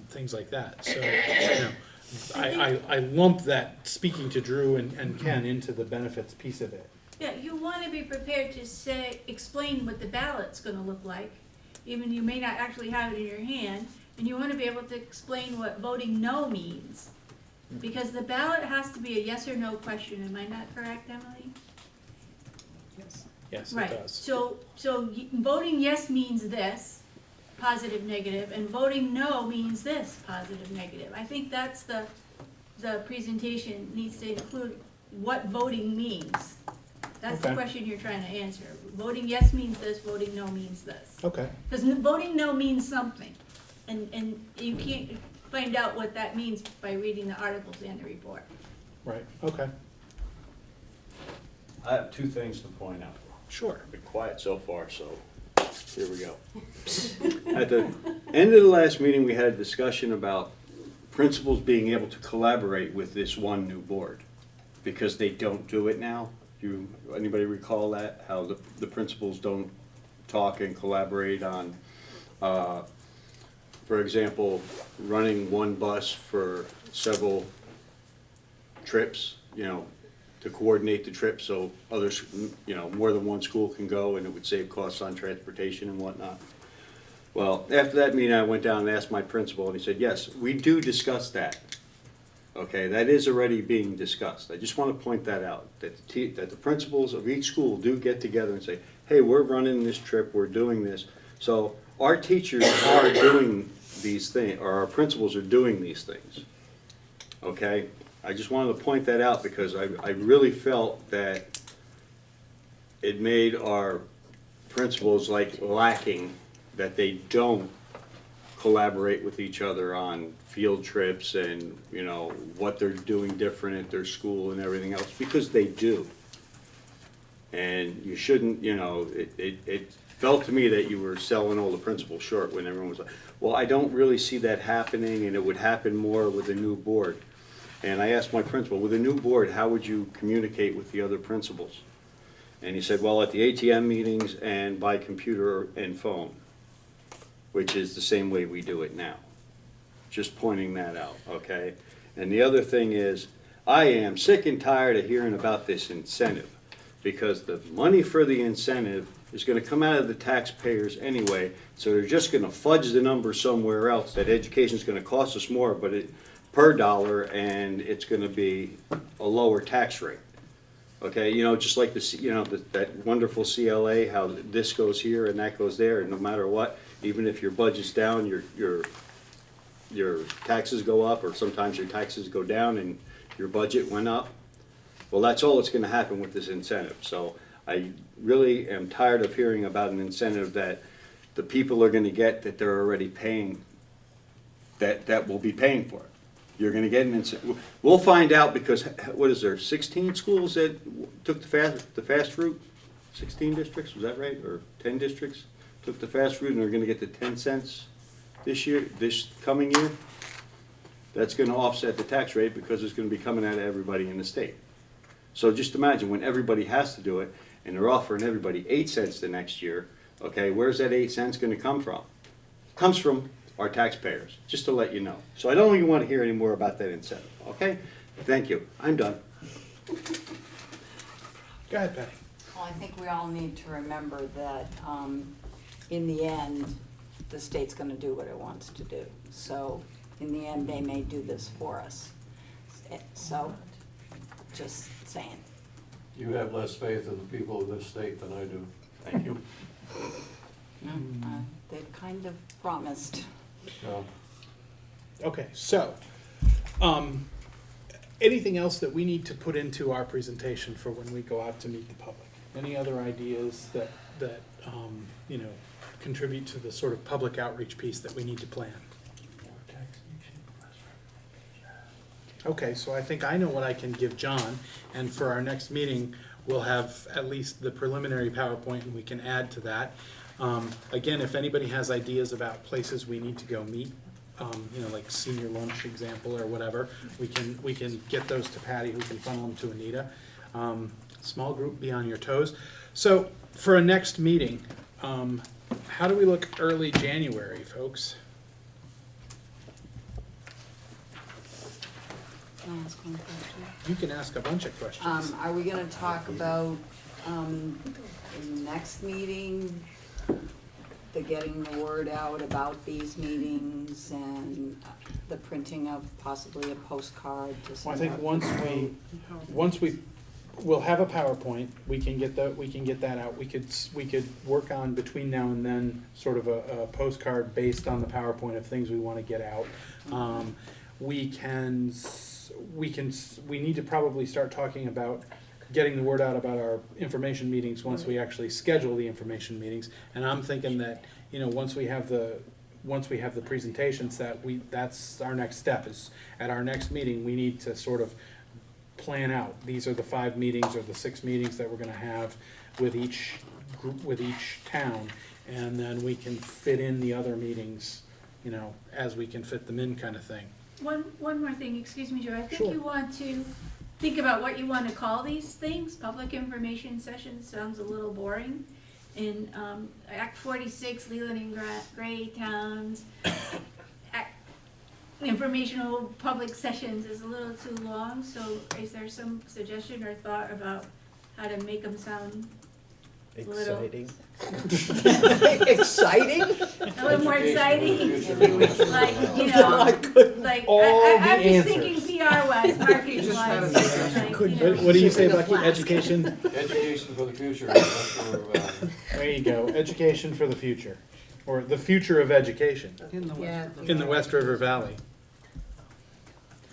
things like that. So, I lump that, speaking to Drew and Ken, into the benefits piece of it. Yeah, you want to be prepared to explain what the ballot's going to look like, even you may not actually have it in your hand, and you want to be able to explain what voting no means. Because the ballot has to be a yes or no question, am I not correct, Emily? Yes. Yes, it Right, does. so voting yes means this, positive, negative, and voting no means this, positive, negative. I think that's the presentation needs to include what voting means. That's the Okay. question you're trying to answer. Voting yes means this, voting no means this. Okay, Because voting no means something, and you can't find out what that means by reading the articles and the report. right, okay, I have two things to point out. sure. Been quiet so far, so here we go. At the end of the last meeting, we had a discussion about principals being able to collaborate with this one new board, because they don't do it now. Anybody recall that, how the principals don't talk and collaborate on, for example, running one bus for several trips, to coordinate the trip so others, more than one school can go, and it would save costs on transportation and whatnot. Well, after that meeting, I went down and asked my principal, and he said, yes, we do discuss that. Okay, that is already being discussed. I just want to point that out, that the principals of each school do get together and say, hey, we're running this trip, we're doing this. So our teachers are doing these things, or our principals are doing these things. Okay? I just wanted to point that out because I really felt that it made our principals lacking, that they don't collaborate with each other on field trips and, what they're doing different at their school and everything else, because they do. And you shouldn't, it felt to me that you were selling all the principals short when everyone was like, well, I don't really see that happening, and it would happen more with a new board. And I asked my principal, with a new board, how would you communicate with the other principals? And he said, well, at the ATM meetings and by computer and phone, which is the same way we do it now. Just pointing that out, okay? And the other thing is, I am sick and tired of hearing about this incentive, because the money for the incentive is gonna come out of the taxpayers anyway, so they're just gonna fudge the number somewhere else, that education's gonna cost us more, but per dollar, and it's gonna be a lower tax rate. Okay, just like that wonderful CLA, how this goes here and that goes there, and no matter what, even if your budget's down, your taxes go up, or sometimes your taxes go down and your budget went up. Well, that's all that's gonna happen with this incentive. So I really am tired of hearing about an incentive that the people are gonna get that they're already paying, that will be paying for it. You're gonna get an incentive. We'll find out because, what is there, 16 schools that took the fast route? 16 districts, was that right? Or 10 districts took the fast route and are gonna get the 10 cents this year, this coming year? That's gonna offset the tax rate because it's gonna be coming out of everybody in the state. So just imagine when everybody has to do it and they're offering everybody 8 cents the next year, okay, where's that 8 cents gonna come from? Comes from our taxpayers, just to let you know. So I don't even want to hear any more about that incentive, okay? Thank you, I'm done. Go ahead, Patty. Well, I think we all need to remember that, in the end, the state's gonna do what it wants to do. So, in the end, they may do this for us. So, just saying. You have less faith in the people of this state than I do. Thank you. They've kind of promised. So, Okay, so, anything else that we need to put into our presentation for when we go out to meet the public? Any other ideas that, you know, contribute to the sort of public outreach piece that we need to plan? Okay, so I think I know what I can give John, and for our next meeting, we'll have at least the preliminary PowerPoint, and we can add to that. Again, if anybody has ideas about places we need to go meet, you know, like senior lunch example or whatever, we can get those to Patty, who can funnel them to Anita. Small group, be on your toes. So for a next meeting, how do we look early January, folks? Can I ask one question? You can ask a bunch of questions. Are we gonna talk about, in the next meeting, the getting the word out about these meetings and the printing of possibly a postcard to Well, send I think out? we'll have a PowerPoint, we can get that out. We could work on between now and then, sort of a postcard based on the PowerPoint of things we wanna get out. We need to probably start talking about getting the word out about our information meetings once we actually schedule the information meetings. And I'm thinking that, you know, once we have the presentation set, that's our next step, is at our next meeting, we need to sort of plan out, these are the 5 meetings or the 6 meetings that we're gonna have with each group, with each town. And then we can fit in the other meetings, you know, as we can fit them in, kind of thing. One more thing, excuse me, Joe, I think Sure. you want to think about what you want to call these things. Public information sessions sounds a little boring. In Act 46, Leland and Gray towns, informational public sessions is a little too long, so is there some suggestion or thought about how to make them sound a little, Exciting? a little more exciting? Education. Like, you know, like, All I'm the just answers. thinking PR-wise, marketing-wise, just had a like, discussion. you know. What do you say, Bucky? Education? Education for the future. That's what we're about. There you go, education for the future, or the future of education In the Yeah. West. in the West River Valley.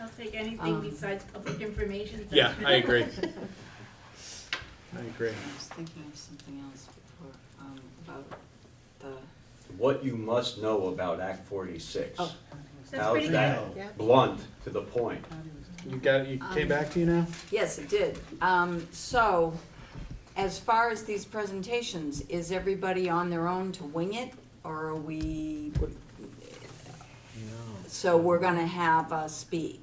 I'll take anything besides public information. Yeah, I agree. I agree. I was thinking of something else before, about the, What you must know about Act 46. Oh. That's How's pretty that? good. Yeah. Blunt, to the point. You got, you came back to you now? yes, it did. So, as far as these presentations, is everybody on their own to wing it, or are we? So we're gonna have a speak.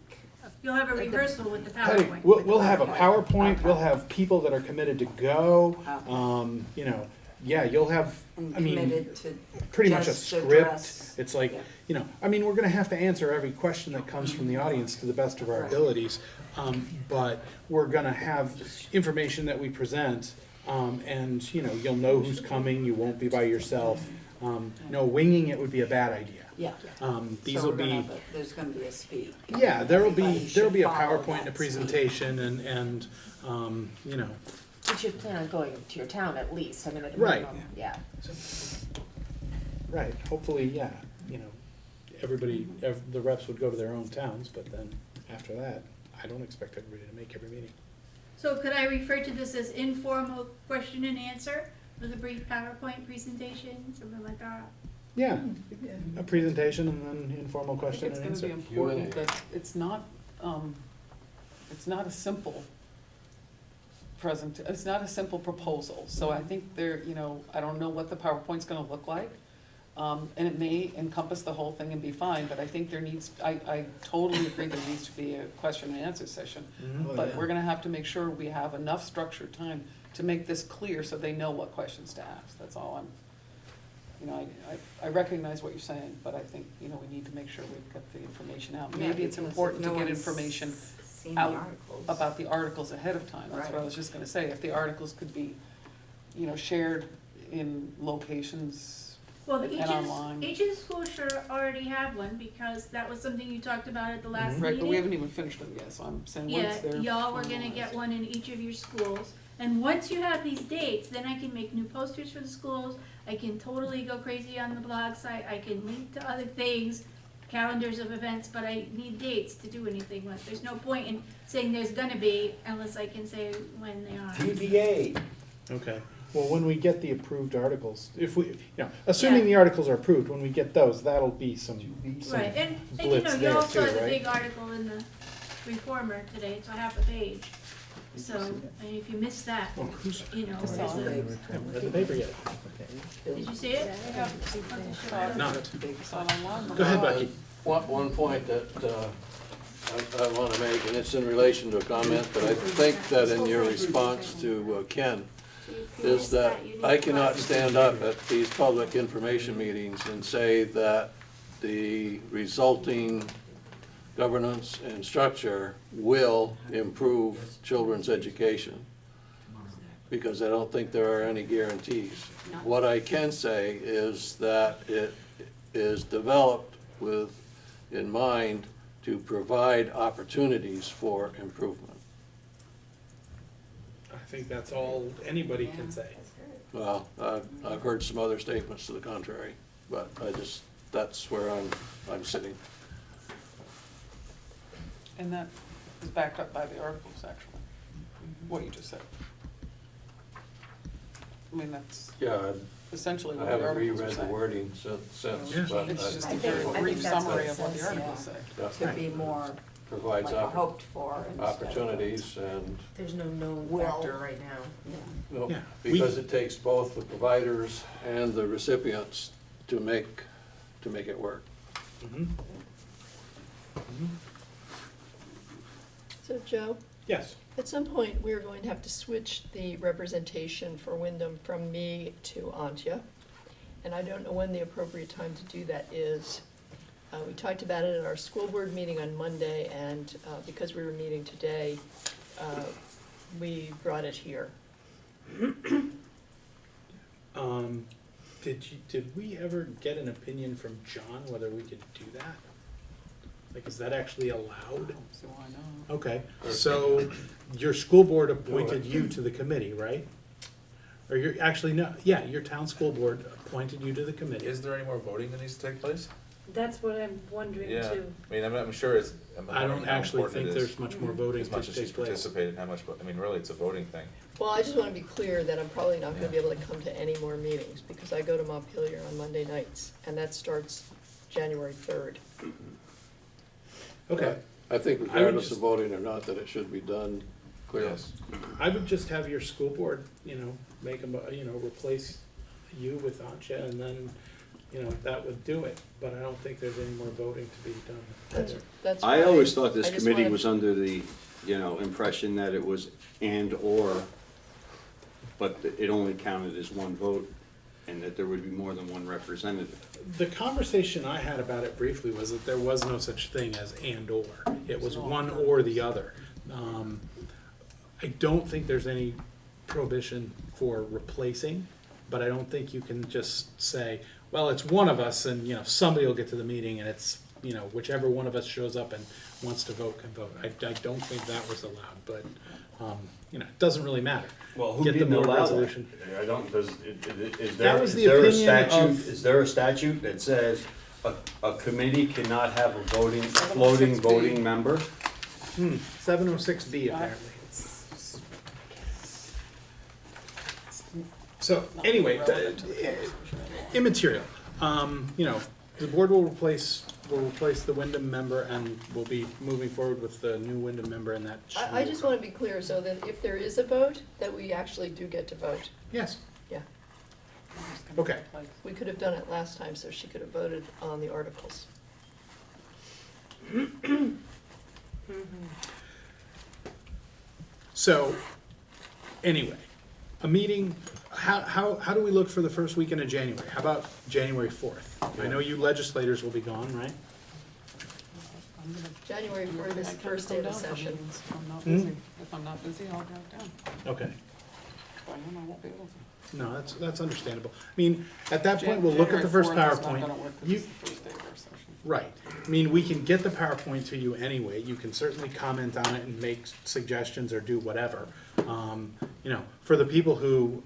You'll have a rehearsal with the Patty, PowerPoint. we'll have a PowerPoint, we'll have people that are committed to go, Okay. you know, yeah, you'll have, And I mean, committed to pretty much a just script. address- It's like, Yeah. you know, I mean, we're gonna have to answer every question that comes from the audience to the best of our Right. abilities. But we're gonna have information that we present, and, you know, you'll know who's coming, you won't be by yourself. No, winging it would be a bad idea. Yeah. These So will we're gonna be, have there's gonna be a speak. yeah, there'll be Everybody should a follow PowerPoint and a that speak. presentation and, you know, You should plan on going to your town at least, I mean, at a Right. minimum, yeah. right, hopefully, yeah, you know, the reps would go to their own towns, but then after that, I don't expect everybody to make every meeting. So could I refer to this as informal question and answer? with a brief PowerPoint presentation, something like that? Yeah, a presentation and then informal I think question it's and gonna be answer. important that it's not a simple it's not a simple proposal, so I think there, I don't know what the PowerPoint's gonna look like. And it may encompass the whole thing and be fine, but I think I totally agree there needs to be a question and answer session. Mhm. But we're gonna have to make sure we have enough structured time to make this clear so they know what questions to ask, that's all I recognize what you're saying, but I think, we need to make sure we've got the information out. Yeah, Maybe it's because important no to get one's information seen the out articles. about the articles ahead of time, that's what I Right. was just gonna say, if the articles could be, shared in locations Well, and each online. each of the schools should already have one, because that was something you talked about at the last meeting. Right, but we haven't even finished them yet, so I'm saying once they're. Yeah, y'all were gonna get one in each of your schools, and once you have these dates, then I can make new posters for the schools, I can totally go crazy on the blog site, I can link to other things, calendars of events, but I need dates to do anything with. There's no point in saying there's gonna be unless I can say when they are. TBA. Okay, well, when we get the approved articles, if we, assuming the articles are approved, when we get those, that'll be some Right, and blitz you there also too, had the right? big article in the Reformer today, it's a half a page. So, I mean, if you missed that, Oh, who's, there's saw a- it. I haven't read the paper yet. did you see it? Not. It's not online. Go ahead, Becky. One point that I want to make, and it's in relation to a comment that I think that in your response to Ken, is that I cannot stand up at these public information meetings and say that the resulting governance and structure will improve children's education, because I don't think there are any guarantees. What I can say is that it is developed with in mind to provide opportunities for improvement. I think that's all anybody can say. Well, I've heard some other statements to the contrary, but that's where I'm sitting. And that is backed up by the articles, actually, what you just said. I mean, that's Yeah, essentially I what the haven't articles are reread the saying. wording since, Yeah. but It's just I a think very it I brief think that's summary what of what the it says, articles yeah. say. To be more provides like a hoped for instead of. opportunities and, There's no known Will. factor right now. Yeah. Yeah, because it takes both the providers and the recipients to make it work. Mhm. So Joe, Yes. at some point, we're going to have to switch the representation for Wyndham from me to Antje. And I don't know when the appropriate time to do that is. We talked about it at our school board meeting on Monday, and because we were meeting today, we brought it here. Did we ever get an opinion from John whether we could do that? Like, is that actually allowed? So why not? Okay, so your school board appointed you to the committee, right? Or you're, actually, no, yeah, your town school board appointed you to the committee. Is there any more voting that needs to take place? That's what I'm wondering Yeah, too. I mean, I'm sure it's. I'm I don't wondering how actually important think it is. there's much more voting As to much as she's take place. participated, how much, I mean, really, it's a voting thing. Well, I just want to be clear that I'm probably not going to be able to come to any more meetings, because I go to Montpelier on Monday nights, and that starts January 3rd. Okay, I think I would regardless of just- voting or not, that it should be done clearly. Yes. I would just have your school board, make them, replace you with Antje, and then, that would do it. But I don't think there's any more voting to be done. That's I why always thought this I just committee wanna- was under the, impression that it was and/or, but it only counted as one vote, and that there would be more than one representative. The conversation I had about it briefly was that there was no such thing as and/or. It was one or the other. I don't think there's any prohibition for replacing, but I don't think you can just say, well, it's one of us, and, somebody will get to the meeting, and it's, whichever one of us shows up and wants to vote can vote. I don't think that was allowed, but, it doesn't really matter. Well, who Get the didn't board allow that? resolution. I don't, is That there, was is the there a opinion statute, of- is there a statute that says a committee cannot have a floating 706B. voting member? 706B apparently. So anyway, immaterial. You know, the board will replace the Wyndham member, and we'll be moving forward with the new Wyndham member, and that. I just wanna be clear, so that if there is a vote, that we actually do get to vote. Yes. Yeah. Okay. We could have done it last time, so she could have voted on the articles. So, anyway, a meeting, how do we look for the first weekend of January? How about January 4th? I know you legislators will be gone, right? January 4th is the first day of the session. If I'm not busy, if I'm not busy, I'll go down. Okay. If I am, I won't be able to. No, that's understandable. I mean, at that point, we'll look at the first January 4th is not PowerPoint. gonna work 'cause You- it's the first day of our session. Right. I mean, we can get the PowerPoint to you anyway. You can certainly comment on it and make suggestions or do whatever. You know, for the people who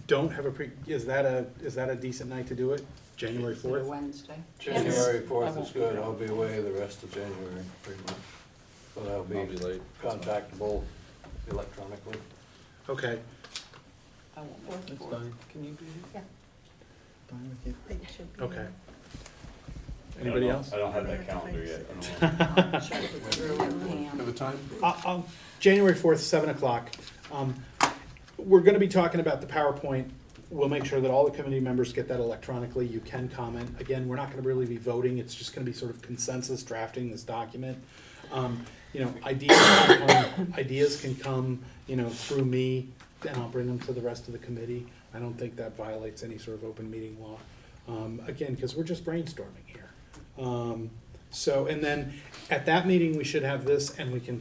don't have is that a decent night to do it? January 4th? Wednesday. January 4th is good, I'll be away the rest of January, pretty much. But I'll I'll be be late. contactable electronically. Okay. I won't make the That's 4th. fine. Can you be here? It should be. Okay. Anybody else? I don't have that calendar yet. At the time? January 4th, 7 o'clock. We're gonna be talking about the PowerPoint. We'll make sure that all the committee members get that electronically. You can comment. Again, we're not gonna really be voting. It's just gonna be sort of consensus drafting this document. You know, ideas can come, you know, through me, and I'll bring them to the rest of the committee. I don't think that violates any sort of open meeting law. Again, because we're just brainstorming here. So, and then at that meeting, we should have this, and we can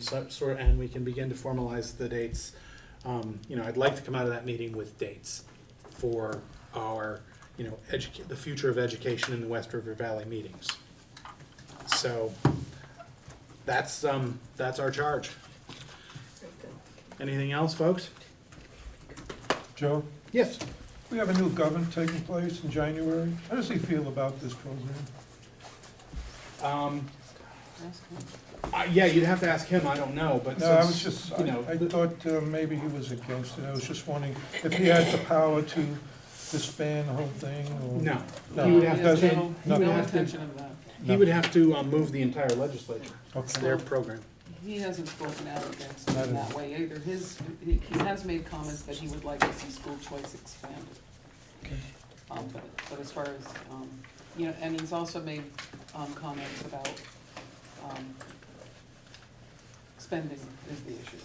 and we can begin to formalize the dates. You know, I'd like to come out of that meeting with dates for our, you know, the future of education in the West River Valley meetings. So, that's our charge. Anything else, folks? Joe, Yes. we have a new governor taking place in January. How does he feel about this program? Yeah, you'd have to ask him, I don't know, but No, I was since, just, you know, I thought maybe he was against it. I was just wondering if he had the power to disband the whole thing, or? no. No, He would He have has to, no, he would no have to, intention of that. he would have to move the entire legislature. It's Okay. their program. He hasn't spoken out against it in that way either. He has made comments that he would like to see school choice expanded. But as far as, you know, and he's also made, comments about, spending is the issue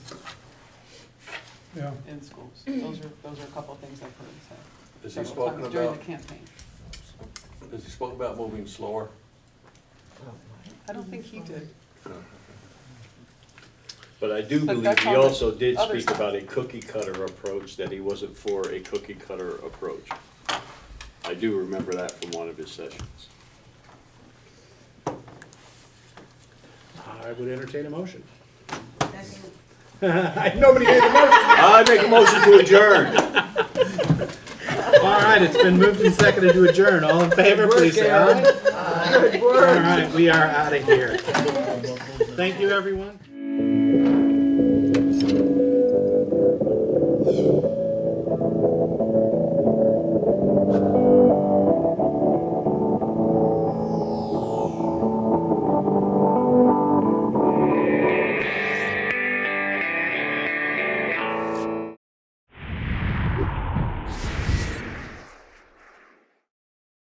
Yeah. in schools. Those are a couple of things I've heard him say. Has he several spoken times during about, the campaign. has he spoken about moving slower? I don't think he did. But I do But believe that's he on the also did other speak side. about a cookie cutter approach, that he wasn't for a cookie cutter approach. I do remember that from one of his sessions. I would entertain a motion. Nobody made the motion. I make a motion to adjourn. All right, it's been moved and seconded to adjourn. All in favor, please say aye. Good work. All right, we are out of here. Thank you, everyone.